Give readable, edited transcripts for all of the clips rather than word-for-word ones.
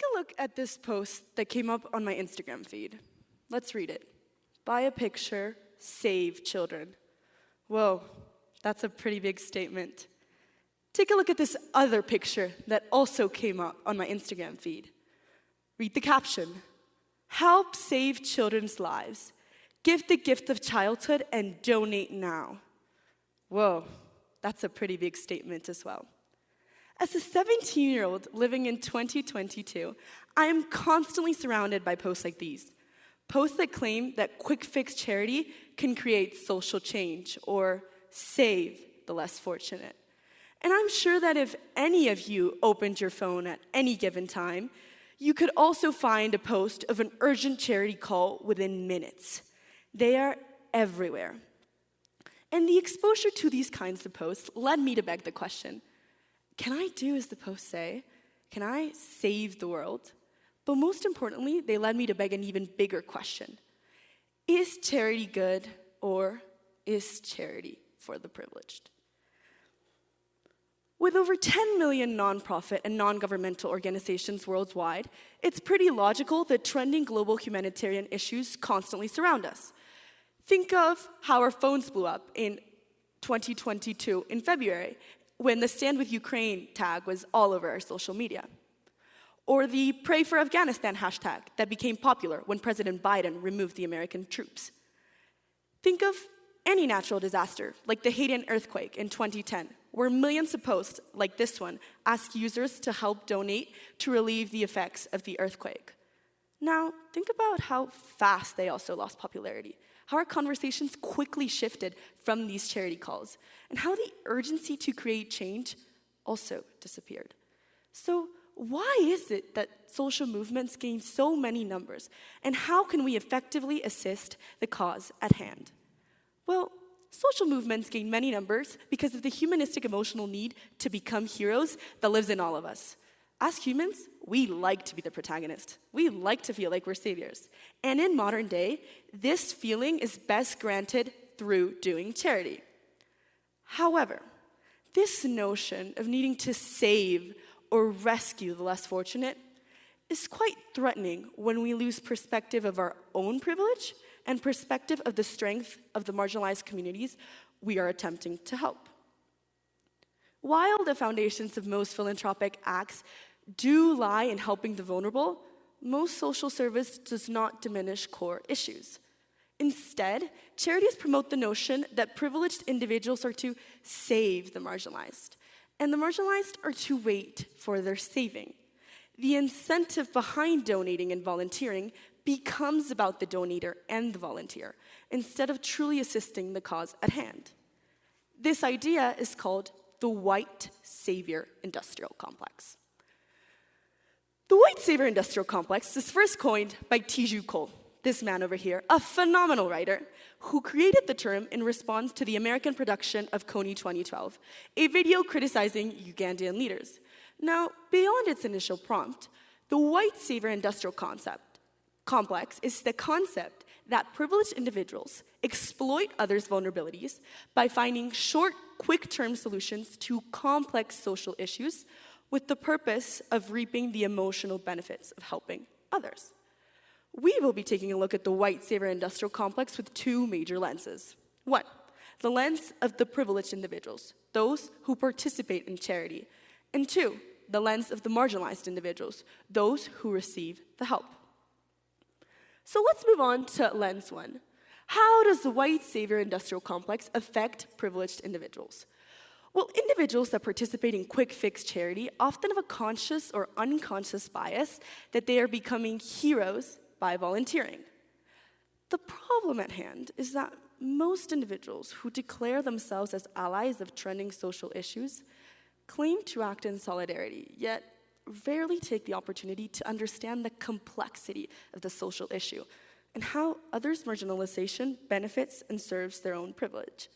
Take a look at this post that came up on my Instagram feed. Let's read it. Buy a picture, save children. Whoa, that's a pretty big statement. Take a look at this other picture that also came up on my Instagram feed. Read the caption. Help save children's lives. Give the gift of childhood and donate now. Whoa, that's a pretty big statement as well. As a 17-year-old living in 2022, I am constantly surrounded by posts like these. Posts that claim that quick fix charity can create social change or save the less fortunate. And I'm sure that if any of you opened your phone at any given time, you could also find a post of an urgent charity call within minutes. They are everywhere. And the exposure to these kinds of posts led me to beg the question, can I do as the posts say? Can I save the world? But most importantly, they led me to beg an even bigger question. Is charity good, or is charity for the privileged? With over 10 million nonprofit and non-governmental organizations worldwide, it's pretty logical that trending global humanitarian issues constantly surround us. Think of how our phones blew up in 2022 in February, when the Stand With Ukraine tag was all over our social media. Or the Pray for Afghanistan hashtag that became popular when President Biden removed the American troops. Think of any natural disaster, like the Haitian earthquake in 2010, where millions of posts like this one ask users to help donate to relieve the effects of the earthquake. Now, think about how fast they also lost popularity, how our conversations quickly shifted from these charity calls, and how the urgency to create change also disappeared. So why is it that social movements gain so many numbers, and how can we effectively assist the cause at hand? Well, social movements gain many numbers because of the humanistic emotional need to become heroes that lives in all of us. As humans, we like to be the protagonist. We like to feel like we're saviors. And in modern day, this feeling is best granted through doing charity. However, this notion of needing to save or rescue the less fortunate is quite threatening when we lose perspective of our own privilege and perspective of the strength of the marginalized communities we are attempting to help. While the foundations of most philanthropic acts do lie in helping the vulnerable, most social service does not diminish core issues. Instead, charities promote the notion that privileged individuals are to save the marginalized, and the marginalized are to wait for their saving. The incentive behind donating and volunteering becomes about the donator and the volunteer, instead of truly assisting the cause at hand. This idea is called the white savior industrial complex. The white savior industrial complex is first coined by TEDxYouth ASF, this man over here, a phenomenal writer who created the term in response to the American production of Kony 2012, a video criticizing Ugandan leaders. Now, beyond its initial prompt, the white savior industrial complex is the concept that privileged individuals exploit others' vulnerabilities by finding short, quick-term solutions to complex social issues with the purpose of reaping the emotional benefits of helping others. We will be taking a look at the white savior industrial complex with two major lenses. One, the lens of the privileged individuals, those who participate in charity. And two, the lens of the marginalized individuals, those who receive the help. So let's move on to lens one. How does the white savior industrial complex affect privileged individuals? Well, individuals that participate in quick fix charity often have a conscious or unconscious bias that they are becoming heroes by volunteering. The problem at hand is that most individuals who declare themselves as allies of trending social issues claim to act in solidarity, yet rarely take the opportunity to understand the complexity of the social issue and how others' marginalization benefits and serves their own privilege.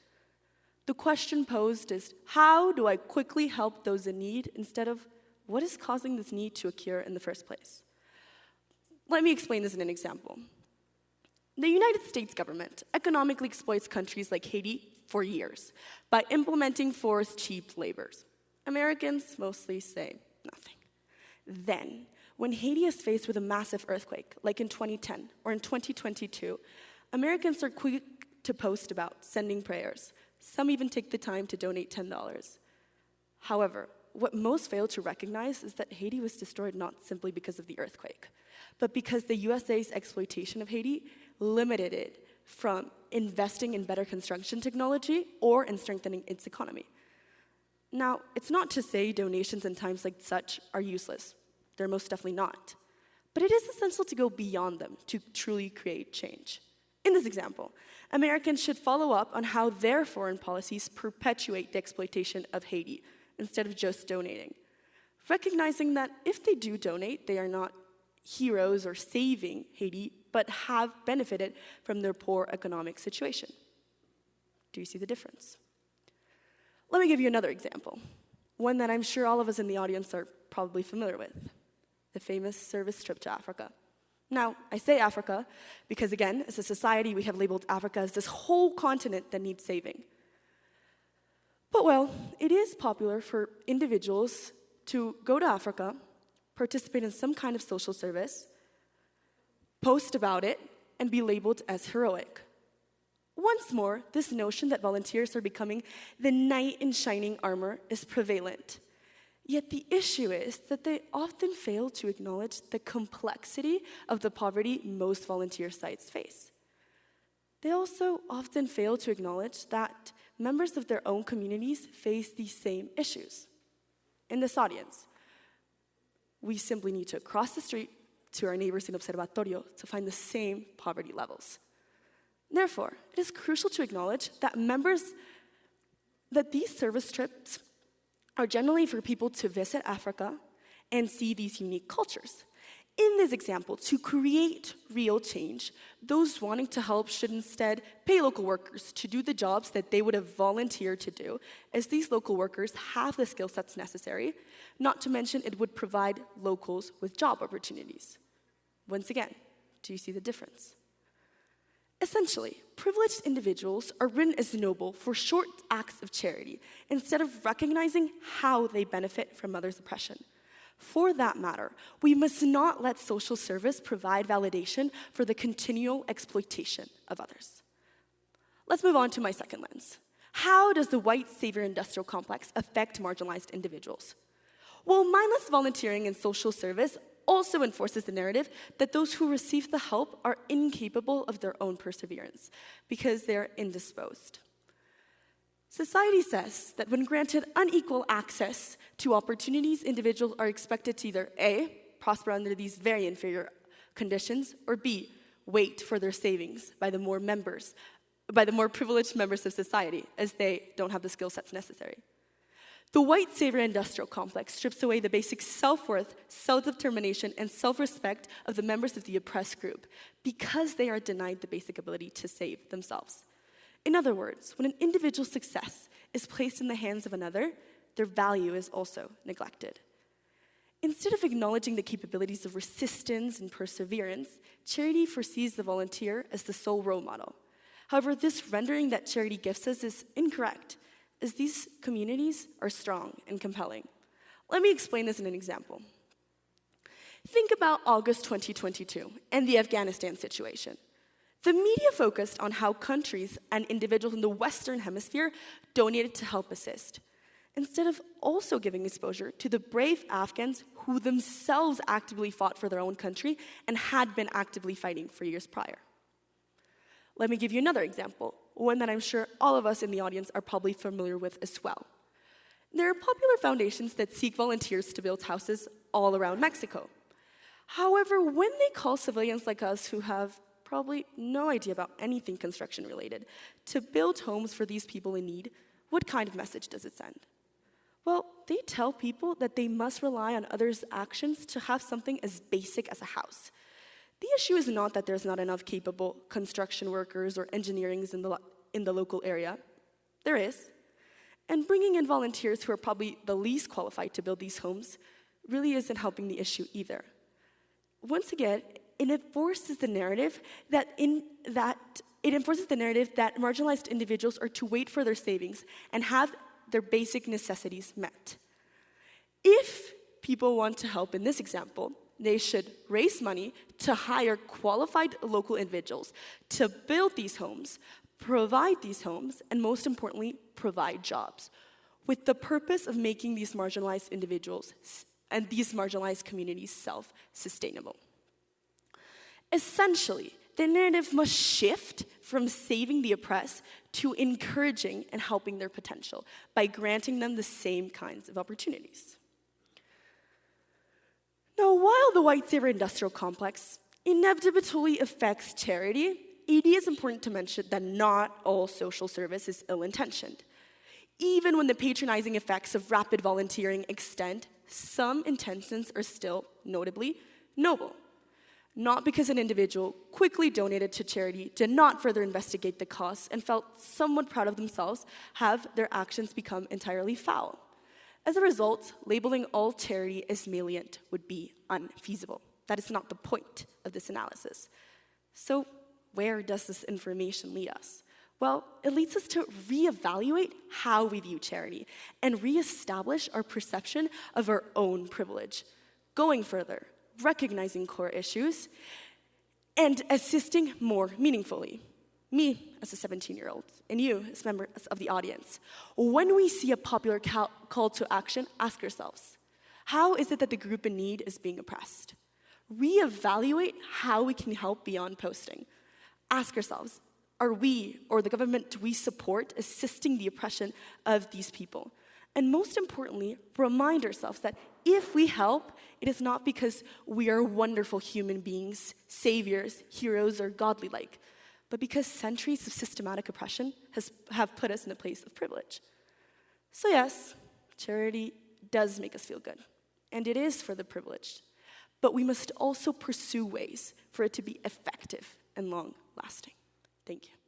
The question posed is, how do I quickly help those in need instead of what is causing this need to occur in the first place? Let me explain this in an example. The United States government economically exploits countries like Haiti for years by implementing forced cheap labor. Americans mostly say nothing. Then, When Haiti is faced with a massive earthquake, like in 2010 or in 2022, Americans are quick to post about sending prayers. Some even take the time to donate $10. However, what most fail to recognize is that Haiti was destroyed not simply because of the earthquake, but because the USA's exploitation of Haiti limited it from investing in better construction technology or in strengthening its economy. Now, it's not to say donations in times like such are useless. They're most definitely not. But it is essential to go beyond them to truly create change. In this example, Americans should follow up on how their foreign policies perpetuate the exploitation of Haiti instead of just donating, recognizing that if they do donate, they are not heroes or saving Haiti, but have benefited from their poor economic situation. Do you see the difference? Let me give you another example, one that I'm sure all of us in the audience are probably familiar with, the famous service trip to Africa. Now, I say Africa because, again, as a society, we have labeled Africa as this whole continent that needs saving. But, well, it is popular for individuals to go to Africa, participate in some kind of social service, post about it, and be labeled as heroic. Once more, this notion that volunteers are becoming the knight in shining armor is prevalent. Yet the issue is that they often fail to acknowledge the complexity of the poverty most volunteer sites face. They also often fail to acknowledge that members of their own communities face these same issues. In this audience, we simply need to cross the street to our neighbors in Observatorio to find the same poverty levels. Therefore, it is crucial to acknowledge that these service trips are generally for people to visit Africa and see these unique cultures. In this example, to create real change, those wanting to help should instead pay local workers to do the jobs that they would have volunteered to do, as these local workers have the skill sets necessary, not to mention it would provide locals with job opportunities. Once again, do you see the difference? Essentially, privileged individuals are written as noble for short acts of charity instead of recognizing how they benefit from others' oppression. For that matter, we must not let social service provide validation for the continual exploitation of others. Let's move on to my second lens. How does the white savior industrial complex affect marginalized individuals? Well, mindless volunteering and social service also enforces the narrative that those who receive the help are incapable of their own perseverance because they are indisposed. Society says that when granted unequal access to opportunities, individuals are expected to either A, prosper under these very inferior conditions, or B, wait for their savings by the more privileged members of society, as they don't have the skill sets necessary. The white savior industrial complex strips away the basic self-worth, self-determination, and self-respect of the members of the oppressed group because they are denied the basic ability to save themselves. In other words, when an individual's success is placed in the hands of another, their value is also neglected. Instead of acknowledging the capabilities of resistance and perseverance, charity foresees the volunteer as the sole role model. However, this rendering that charity gives us is incorrect, as these communities are strong and compelling. Let me explain this in an example. Think about August 2022 and the Afghanistan situation. The media focused on how countries and individuals in the Western Hemisphere donated to help assist, instead of also giving exposure to the brave Afghans who themselves actively fought for their own country and had been actively fighting for years prior. Let me give you another example, one that I'm sure all of us in the audience are probably familiar with as well. There are popular foundations that seek volunteers to build houses all around Mexico. However, when they call civilians like us who have probably no idea about anything construction related to build homes for these people in need, what kind of message does it send? Well, they tell people that they must rely on others' actions to have something as basic as a house. The issue is not that there's not enough capable construction workers or engineers in the local area. There is. And bringing in volunteers who are probably the least qualified to build these homes really isn't helping the issue either. Once again, it enforces the narrative that marginalized individuals are to wait for their savings and have their basic necessities met. If people want to help in this example, they should raise money to hire qualified local individuals to build these homes, provide these homes, and most importantly, provide jobs, with the purpose of making these marginalized individuals and these marginalized communities self-sustainable. Essentially, the narrative must shift from saving the oppressed to encouraging and helping their potential by granting them the same kinds of opportunities. Now, while the white savior industrial complex inevitably affects charity, it is important to mention that not all social service is ill-intentioned. Even when the patronizing effects of rapid volunteering extend, some intentions are still notably noble. Not because an individual quickly donated to charity, did not further investigate the costs, and felt somewhat proud of themselves, have their actions become entirely foul. As a result, labeling all charity as malient would be unfeasible. That is not the point of this analysis. So where does this information lead us? Well, it leads us to reevaluate how we view charity and reestablish our perception of our own privilege. Going further, recognizing core issues, and assisting more meaningfully. Me, as a 17-year-old, and you, as members of the audience. When we see a popular call to action, ask yourselves, how is it that the group in need is being oppressed? Reevaluate how we can help beyond posting. Ask yourselves, are we, or the government we support, assisting the oppression of these people? And most importantly, remind ourselves that if we help, it is not because we are wonderful human beings, saviors, heroes, or godly-like, but because centuries of systematic oppression have put us in a place of privilege. So yes, charity does make us feel good, and it is for the privileged, but we must also pursue ways for it to be effective and long-lasting. Thank you.